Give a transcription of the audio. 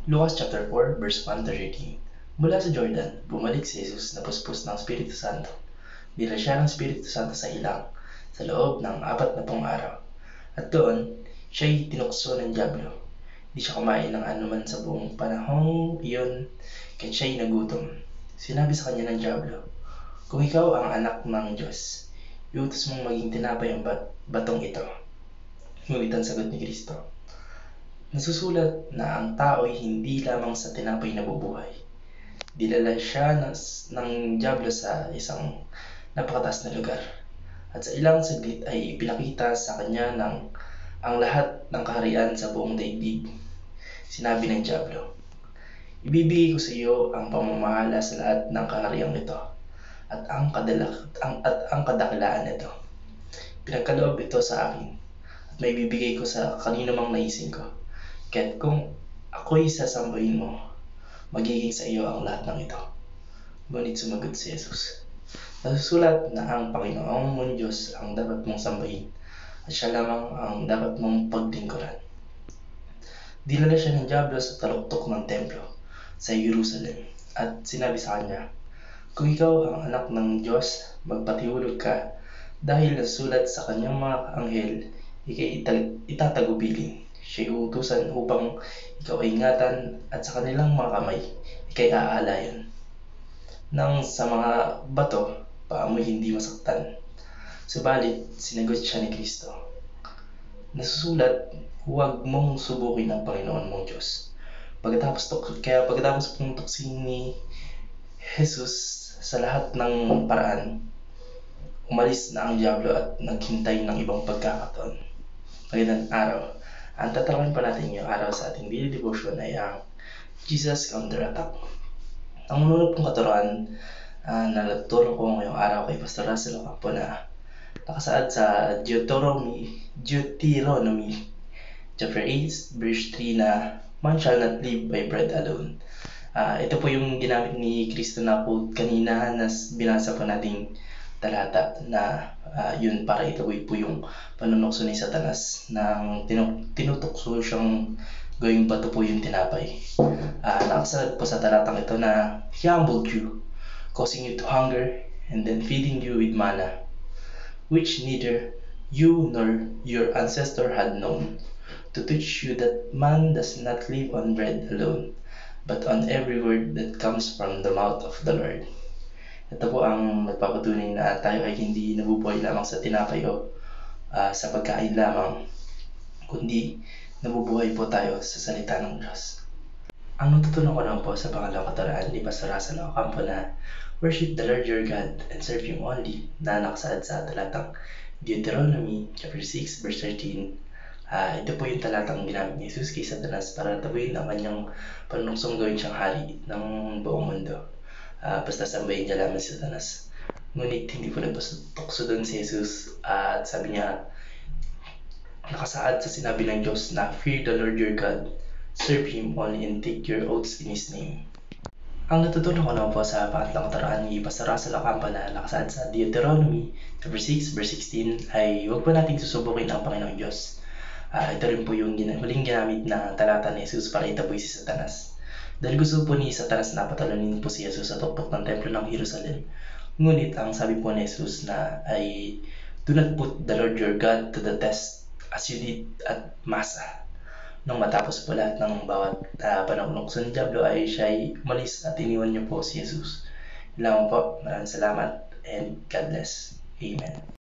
Lucas chapter 4, verse 1 to 13. Mula sa Jordan, bumalik si Jesus na puspos ng Espiritu Santo. Dinala siya ng Espiritu Santo sa ilang sa loob ng 40 araw. At doon, siya'y tinukso ng dyablo. Di siya kumain ng anuman sa buong panahong iyon, kahit siya'y nagutom. Sinabi sa kanya ng dyablo, "Kung ikaw ang anak ng Diyos, iutos mong maging tinapay ang batong ito." Ngunit ang sagot ni Kristo, nasusulat na ang tao'y hindi lamang sa tinapay nabubuhay. Dinala siya ng dyablo sa isang napakataas na lugar. At sa ilang saglit ay ipinakita sa kanya ang lahat ng kaharian sa buong daigdig. Sinabi ng dyablo, "Ibibigay ko sa iyo ang pamamahala sa lahat ng kahariang ito at ang kadakilaan nito. Pinagkaloob ito sa akin at may bibigay ko sa kanino mang naisin ko. Kaya't kung ako'y sasambahin mo, magiging sa iyo ang lahat ng ito." Ngunit sumagot si Jesus, nasusulat na ang Panginoong mong Diyos ang dapat mong sambahin at siya lamang ang dapat mong paglingkuran. Dinala siya ng dyablo sa taluktok ng templo sa Jerusalem at sinabi sa kanya, "Kung ikaw ang anak ng Diyos, magpatihulog ka dahil nasusulat sa kanyang mga anghel, ika'y itatagubilin. Siya'y uutusan upang ikaw ay ingatan at sa kanilang mga kamay, ika'y aalayan. Nang sa mga bato, paa mo'y hindi masaktan." Subalit, sinagot siya ni Kristo, nasusulat, huwag mong subukin ang Panginoon mong Diyos. Pagkatapos pong tuksin ni Jesus sa lahat ng paraan, umalis na ang dyablo at naghintay ng ibang pagkakataon. Magandang araw. Ang tatalakayin pa natin ngayong araw sa ating daily devotion ay ang Jesus Counterattack. Ang unang pong katuruan na natutulong ko ngayong araw kay Pastor Russell Ocampo na nakasaad sa Deuteronomy chapter 8 verse 3 na man shall not live by bread alone. Ito po yung ginamit ni Kristo na quote kanina na binasa po nating talata na yun para ituloy po yung panunokso ni Satanas nang tinutukso siyang gawing bato po yung tinapay. Nakasaad po sa talatang ito na he humbled you, causing you to hunger and then feeding you with manna, which neither you nor your ancestor had known, to teach you that man does not live on bread alone, but on every word that comes from the mouth of the Lord. Ito po ang nagpapatunay na tayo ay hindi nabubuhay lamang sa tinapay o sa pagkain lamang, kundi nabubuhay po tayo sa salita ng Diyos. Ang natutunan ko naman po sa pangalawang kataraan ni Pastor Russell Ocampo na worship the Lord your God and serve Him only, na nakasaad sa talatang Deuteronomy chapter 6 verse 13. Ito po yung talatang ginamit ni Jesus kay Satanas para tabuin ang kanyang panunuksong gawin siyang hari ng buong mundo. Basta sambahin niya lamang si Satanas. Ngunit hindi po nagpatukso doon si Jesus at sabi niya, nakasaad sa sinabi ng Diyos na fear the Lord your God, serve Him only and take your oaths in His name. Ang natutunan ko naman po sa pangatlong kataraan ni Pastor Russell Ocampo na nakasaad sa Deuteronomy chapter 6 verse 16 ay huwag po nating susubukin ang Panginoong Diyos. Ito rin po yung huling ginamit na talata ni Jesus para itaboy si Satanas. Dahil gusto po ni Satanas na patalunin po si Jesus sa tuktok ng templo ng Jerusalem. Ngunit ang sabi po ni Jesus na ay, do not put the Lord your God to the test as you did at Massa. Nung matapos po lahat ng bawat panunokso ng dyablo ay siya ay umalis at iniwan niyo po si Jesus. Yun lang po. Maraming salamat and God bless. Amen.